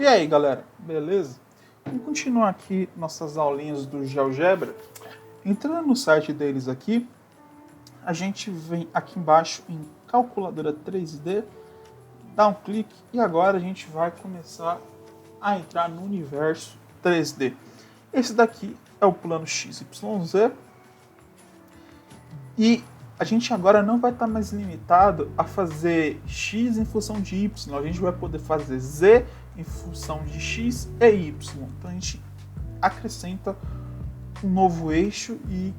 E aí, galera, beleza? Vamos continuar aqui nossas aulinhas do GeoGebra. Entrando no site deles aqui, a gente vem aqui embaixo em calculadora 3D, dá um clique e agora a gente vai começar a entrar no universo 3D. Esse daqui é o plano XYZ e a gente agora não vai estar mais limitado a fazer X em função de Y, a gente vai poder fazer Z em função de X e Y. Então a gente acrescenta um novo eixo e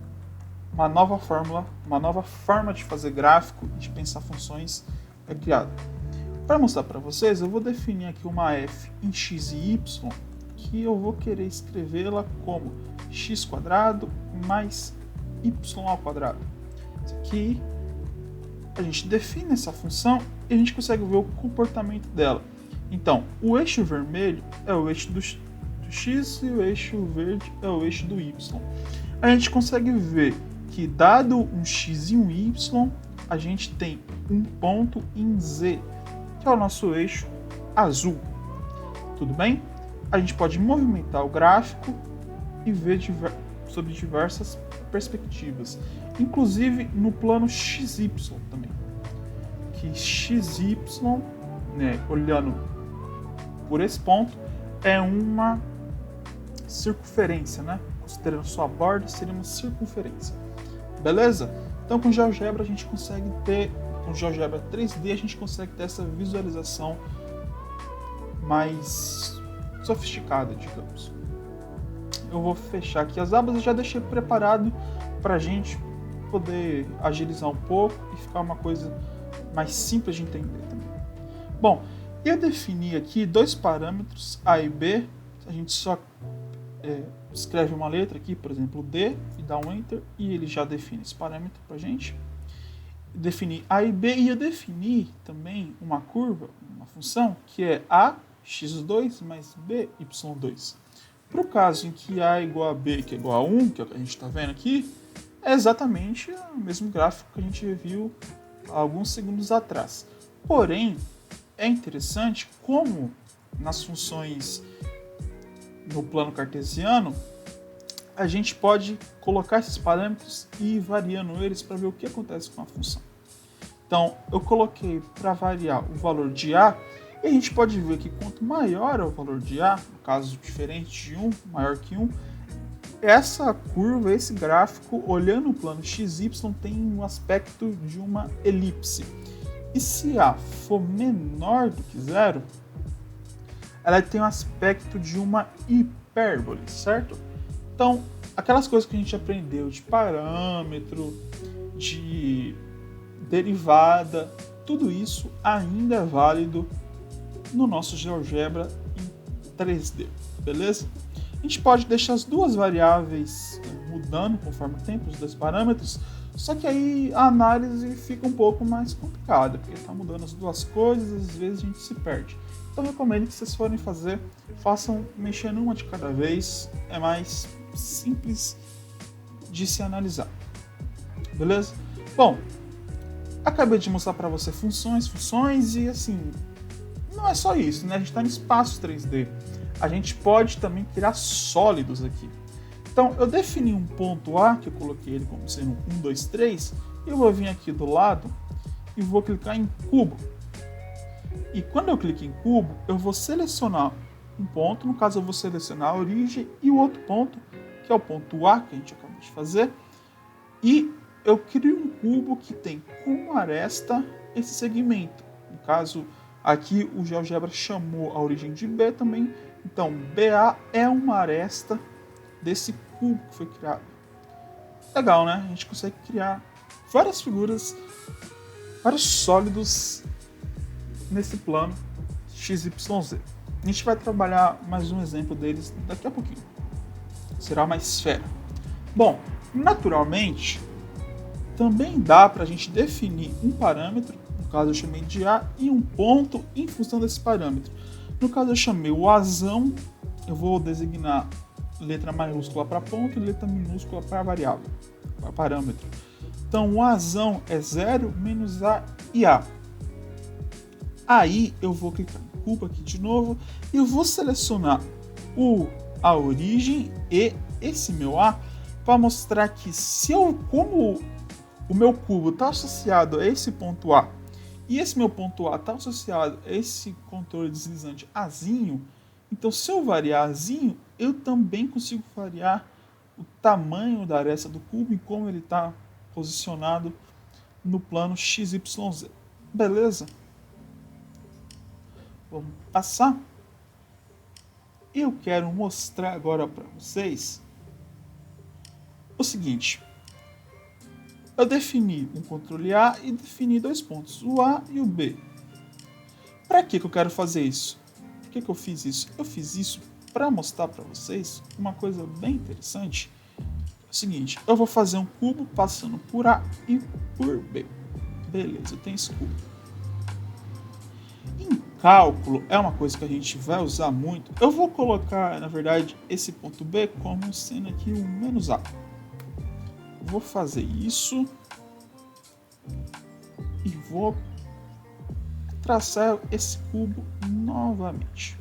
uma nova fórmula, uma nova forma de fazer gráfico e de pensar funções é criada. Para mostrar para vocês, eu vou definir aqui uma f em x e y, que eu vou querer escrevê-la como x² mais y². Isso aqui, a gente define essa função e a gente consegue ver o comportamento dela. Então, o eixo vermelho é o eixo do x e o eixo verde é o eixo do y. A gente consegue ver que, dado um x e um y, a gente tem um ponto em z, que é o nosso eixo azul. Tudo bem? A gente pode movimentar o gráfico e ver sobre diversas perspectivas, inclusive no plano XY também. Que XY, olhando por esse ponto, é uma circunferência, considerando sua borda, seria uma circunferência. Beleza? Então com GeoGebra a gente consegue ter, com GeoGebra 3D a gente consegue ter essa visualização mais sofisticada, digamos. Eu vou fechar aqui as abas e já deixei preparado para a gente poder agilizar um pouco e ficar uma coisa mais simples de entender também. Bom, eu defini aqui dois parâmetros A e B. A gente só escreve uma letra aqui, por exemplo, D, e dá um Enter, e ele já define esse parâmetro para a gente. Defini A e B, e eu defini também uma curva, uma função, que é AX2 mais BY2. Para o caso em que A é igual a B, que é igual a 1, que é o que a gente está vendo aqui, é exatamente o mesmo gráfico que a gente viu há alguns segundos atrás. Porém, é interessante como nas funções no plano cartesiano, a gente pode colocar esses parâmetros e ir variando eles para ver o que acontece com a função. Então, eu coloquei para variar o valor de A, e a gente pode ver que quanto maior é o valor de A, no caso diferente de 1, maior que 1, essa curva, esse gráfico, olhando o plano XY, tem um aspecto de uma elipse. E se A for menor do que 0, ela tem um aspecto de uma hipérbole, certo? Então, aquelas coisas que a gente aprendeu de parâmetro, de derivada, tudo isso ainda é válido no nosso GeoGebra em 3D, beleza? A gente pode deixar as duas variáveis mudando conforme o tempo, os dois parâmetros, só que aí a análise fica um pouco mais complicada, porque está mudando as duas coisas, às vezes a gente se perde. Então eu recomendo que vocês forem fazer, façam mexendo uma de cada vez, é mais simples de se analisar. Beleza? Bom, acabei de mostrar para você funções e assim, não é só isso, A gente está no espaço 3D. A gente pode também criar sólidos aqui. Então eu defini um ponto A, que eu coloquei ele como sendo 1, 2, 3, e eu vou vir aqui do lado e vou clicar em cubo. E quando eu clico em cubo, eu vou selecionar um ponto, no caso eu vou selecionar a origem e o outro ponto, que é o ponto A, que a gente acabou de fazer, e eu crio um cubo que tem como aresta esse segmento. No caso, aqui o GeoGebra chamou a origem de B também, então BA é uma aresta desse cubo que foi criado. Legal, A gente consegue criar várias figuras, vários sólidos nesse plano XYZ. A gente vai trabalhar mais um exemplo deles daqui a pouquinho. Será uma esfera. Bom, naturalmente, também dá para a gente definir um parâmetro, no caso eu chamei de A, e um ponto em função desse parâmetro. No caso eu chamei o Azão, eu vou designar letra maiúscula para ponto e letra minúscula para variável, para parâmetro. Então o Azão é 0 menos A e A. Aí eu vou clicar em cubo aqui de novo e eu vou selecionar a origem e esse meu A para mostrar que como o meu cubo está associado a esse ponto A e esse meu ponto A está associado a esse controle deslizante Azinho, então se eu variar Azinho, eu também consigo variar o tamanho da aresta do cubo e como ele está posicionado no plano XYZ. Beleza? Vamos passar. Eu quero mostrar agora para vocês o seguinte. Eu defini um controle A e defini dois pontos, o A e o B. Para que eu quero fazer isso? Por que eu fiz isso? Eu fiz isso para mostrar para vocês uma coisa bem interessante. É o seguinte, eu vou fazer um cubo passando por A e por B. Beleza, eu tenho esse cubo. Em cálculo, é uma coisa que a gente vai usar muito. Eu vou colocar, na verdade, esse ponto B como sendo aqui um menos A. Vou fazer isso e vou traçar esse cubo novamente.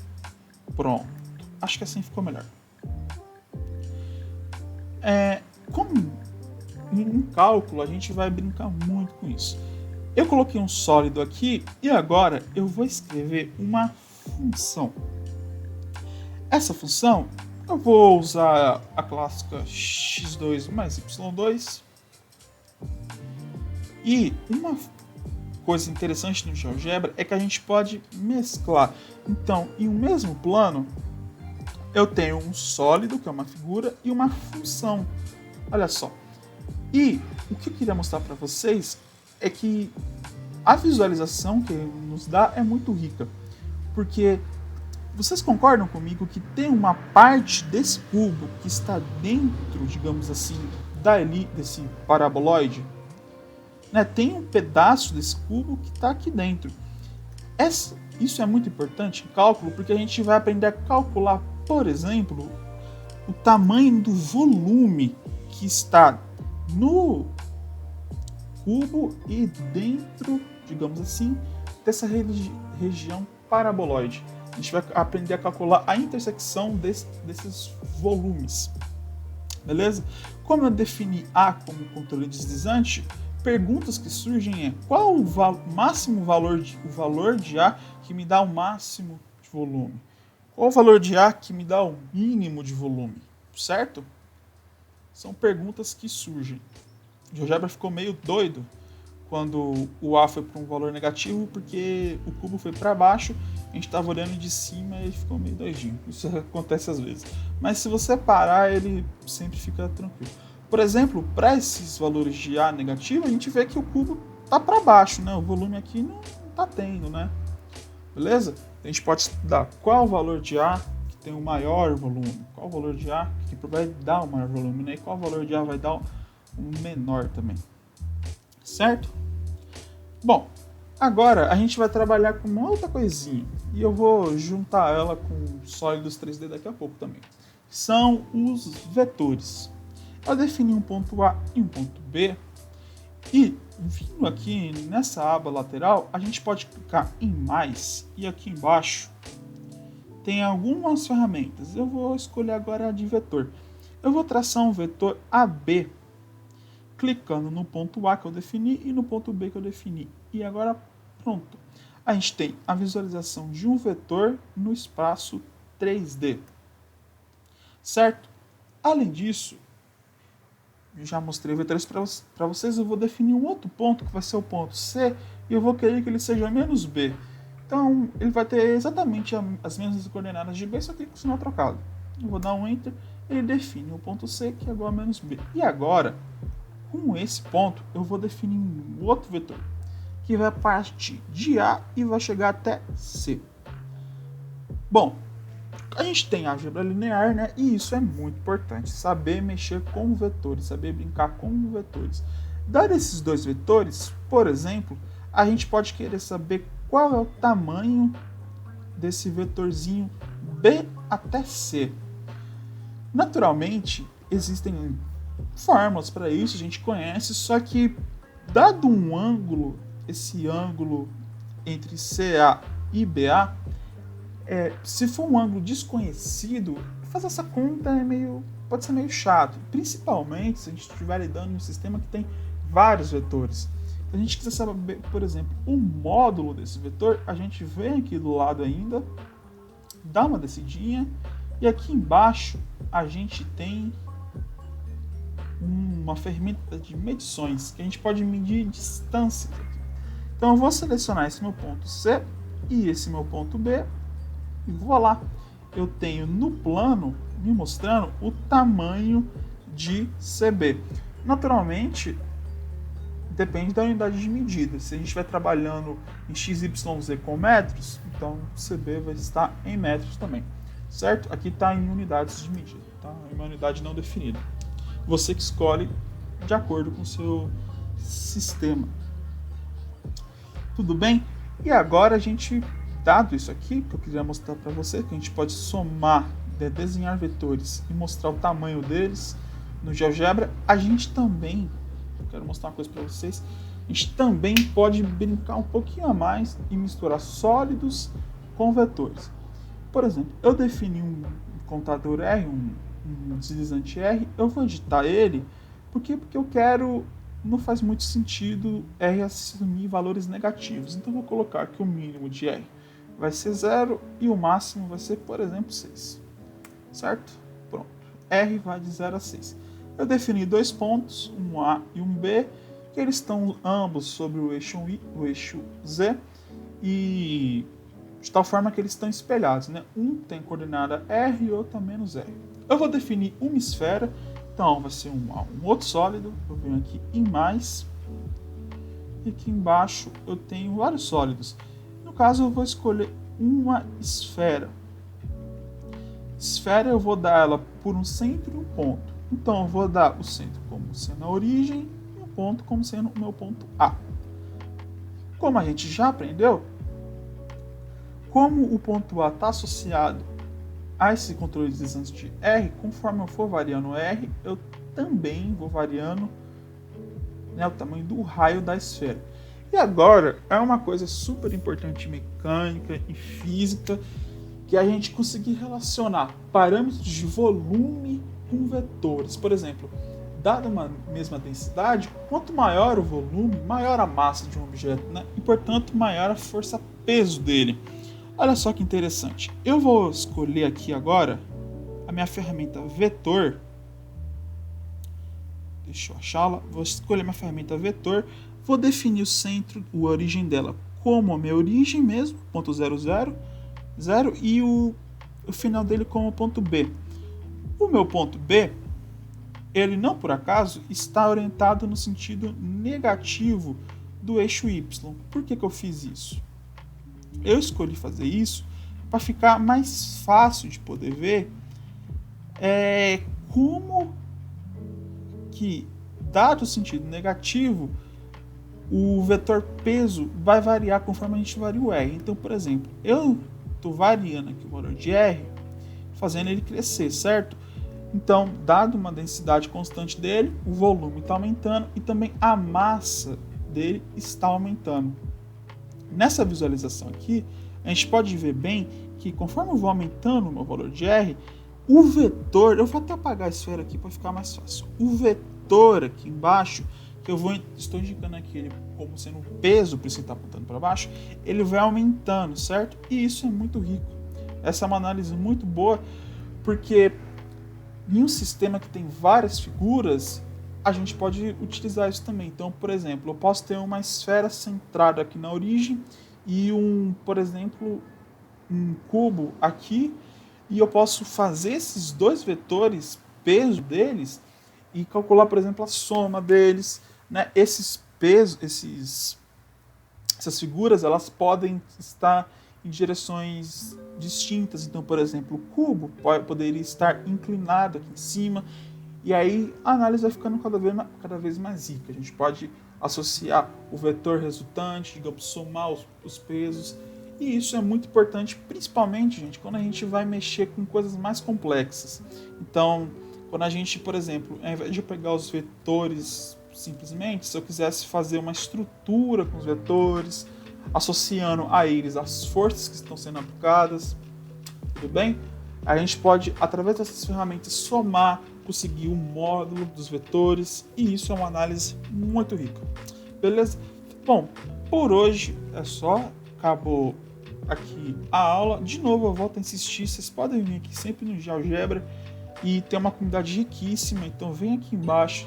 Pronto. Acho que assim ficou melhor. Como em cálculo, a gente vai brincar muito com isso. Eu coloquei um sólido aqui e agora eu vou escrever uma função. Essa função, eu vou usar a clássica x2 mais y2. E uma coisa interessante no GeoGebra é que a gente pode mesclar. Então, em um mesmo plano, eu tenho um sólido, que é uma figura, e uma função. Olha só. E o que eu queria mostrar para vocês é que a visualização que ele nos dá é muito rica. Porque vocês concordam comigo que tem uma parte desse cubo que está dentro, digamos assim, desse paraboloide? Né? Tem um pedaço desse cubo que está aqui dentro. Isso é muito importante em cálculo, porque a gente vai aprender a calcular, por exemplo, o tamanho do volume que está no cubo e dentro, digamos assim, dessa região paraboloide. A gente vai aprender a calcular a intersecção desses volumes. Beleza? Como eu defini A como controle deslizante, perguntas que surgem é qual o máximo valor de A que me dá o máximo de volume? Qual o valor de A que me dá o mínimo de volume? Certo? São perguntas que surgem. O GeoGebra ficou meio doido quando o A foi para um valor negativo, porque o cubo foi para baixo, a gente estava olhando de cima e ficou meio doidinho. Isso acontece às vezes. Mas se você parar, ele sempre fica tranquilo. Por exemplo, para esses valores de A negativo, a gente vê que o cubo está para baixo, né? O volume aqui não está tendo, né? Beleza? A gente pode estudar qual o valor de A que tem o maior volume, qual o valor de A que vai dar o maior volume, né? E qual o valor de A vai dar o menor também. Certo? Bom, agora a gente vai trabalhar com uma outra coisinha e eu vou juntar ela com sólidos 3D daqui a pouco também. São os vetores. Eu defini um ponto A e um ponto B e vindo aqui nessa aba lateral a gente pode clicar em mais e aqui embaixo tem algumas ferramentas. Eu vou escolher agora a de vetor. Eu vou traçar um vetor AB clicando no ponto A que eu defini e no ponto B que eu defini. E agora, pronto. A gente tem a visualização de um vetor no espaço 3D. Certo? Além disso, eu já mostrei vetores para vocês, eu vou definir um outro ponto, que vai ser o ponto C, e eu vou querer que ele seja menos B. Então, ele vai ter exatamente as mesmas coordenadas de B, só que com o sinal trocado. Eu vou dar um Enter, ele define o ponto C, que é igual a menos B. E agora, com esse ponto, eu vou definir um outro vetor, que vai partir de A e vai chegar até C. Bom, a gente tem álgebra linear, né? E isso é muito importante, saber mexer com vetores, saber brincar com vetores. Dado esses dois vetores, por exemplo, a gente pode querer saber qual é o tamanho desse vetorzinho B até C. Naturalmente, existem fórmulas para isso, a gente conhece, só que dado um ângulo, esse ângulo entre CA e BA, Se for um ângulo desconhecido, fazer essa conta pode ser meio chato, principalmente se a gente estiver lidando em um sistema que tem vários vetores. Se a gente quiser saber, por exemplo, o módulo desse vetor, a gente vem aqui do lado ainda, dá uma descidinha, e aqui embaixo a gente tem uma ferramenta de medições, que a gente pode medir distâncias aqui. Então eu vou selecionar esse meu ponto C e esse meu ponto B, e vou lá. Eu tenho no plano me mostrando o tamanho de CB. Naturalmente, depende da unidade de medida. Se a gente estiver trabalhando em XYZ com metros, então CB vai estar em metros também, certo? Aqui está em unidades de medida, tá? É uma unidade não definida. Você que escolhe de acordo com o seu sistema. Tudo bem? E agora a gente, dado isso aqui, que eu queria mostrar para você, que a gente pode somar, desenhar vetores e mostrar o tamanho deles no GeoGebra, a gente também, quero mostrar uma coisa para vocês, a gente também pode brincar um pouquinho a mais e misturar sólidos com vetores. Por exemplo, eu defini um contador R, um deslizante R, eu vou editar ele, porque eu quero, não faz muito sentido R assumir valores negativos, então eu vou colocar que o mínimo de R vai ser 0 e o máximo vai ser, por exemplo, 6, certo? Pronto, R vai de 0 a 6. Eu defini dois pontos, um A e um B, que eles estão ambos sobre o eixo Z, e de tal forma que eles estão espelhados, né? Um tem coordenada R e outro a menos R. Eu vou definir uma esfera, então vai ser um outro sólido, eu venho aqui em mais, e aqui embaixo eu tenho vários sólidos. No caso eu vou escolher uma esfera. Esfera eu vou dar ela por um centro e um ponto. Então eu vou dar o centro como sendo a origem e o ponto como sendo o meu ponto A. Como a gente já aprendeu, como o ponto A está associado a esse controle de deslizantes de R, conforme eu for variando R, eu também vou variando, né, o tamanho do raio da esfera. E agora é uma coisa super importante em mecânica e física, que a gente conseguir relacionar parâmetros de volume com vetores. Por exemplo, dada uma mesma densidade, quanto maior o volume, maior a massa de um objeto, né? E portanto maior a força-peso dele. Olha só que interessante. Eu vou escolher aqui agora a minha ferramenta vetor. Deixa eu achá-la. Vou escolher minha ferramenta vetor. Vou definir o centro, a origem dela como a minha origem mesmo, ponto 0, 0, 0, e o final dele como ponto B. O meu ponto B, ele não por acaso está orientado no sentido negativo do eixo Y. Por que eu fiz isso? Eu escolhi fazer isso para ficar mais fácil de poder ver como que, dado o sentido negativo, o vetor peso vai variar conforme a gente varia o R. Então, por exemplo, eu estou variando aqui o valor de R, fazendo ele crescer, certo? Então, dado uma densidade constante dele, o volume está aumentando e também a massa dele está aumentando. Nessa visualização aqui, a gente pode ver bem que conforme eu vou aumentando o meu valor de R, o vetor, eu vou até apagar a esfera aqui para ficar mais fácil, o vetor aqui embaixo, que estou indicando aqui ele como sendo o peso, por isso que está apontando para baixo, ele vai aumentando, certo? E isso é muito rico. Essa é uma análise muito boa, porque em um sistema que tem várias figuras, a gente pode utilizar isso também. Então, por exemplo, eu posso ter uma esfera centrada aqui na origem e por exemplo, um cubo aqui, e eu posso fazer esses dois vetores, peso deles, e calcular, por exemplo, a soma deles, né? Esses pesos, essas figuras, elas podem estar em direções distintas. Então, por exemplo, o cubo poderia estar inclinado aqui em cima, e aí a análise vai ficando cada vez mais rica. A gente pode associar o vetor resultante, digamos, somar os pesos, e isso é muito importante, principalmente, gente, quando a gente vai mexer com coisas mais complexas. Então, quando a gente, por exemplo, ao invés de eu pegar os vetores simplesmente, se eu quisesse fazer uma estrutura com os vetores, associando a eles as forças que estão sendo aplicadas, tudo bem? A gente pode, através dessas ferramentas, somar, conseguir o módulo dos vetores, e isso é uma análise muito rica. Beleza? Bom, por hoje é só. Acabou aqui a aula. De novo, eu volto a insistir, vocês podem vir aqui sempre no GeoGebra, e tem uma comunidade riquíssima, então vem aqui embaixo,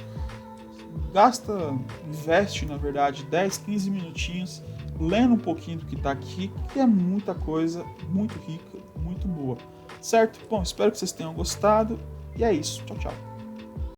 investe na verdade 10, 15 minutinhos lendo um pouquinho do que está aqui, que é muita coisa, muito rica, muito boa, certo? Bom, espero que vocês tenham gostado, e é isso, tchau, tchau.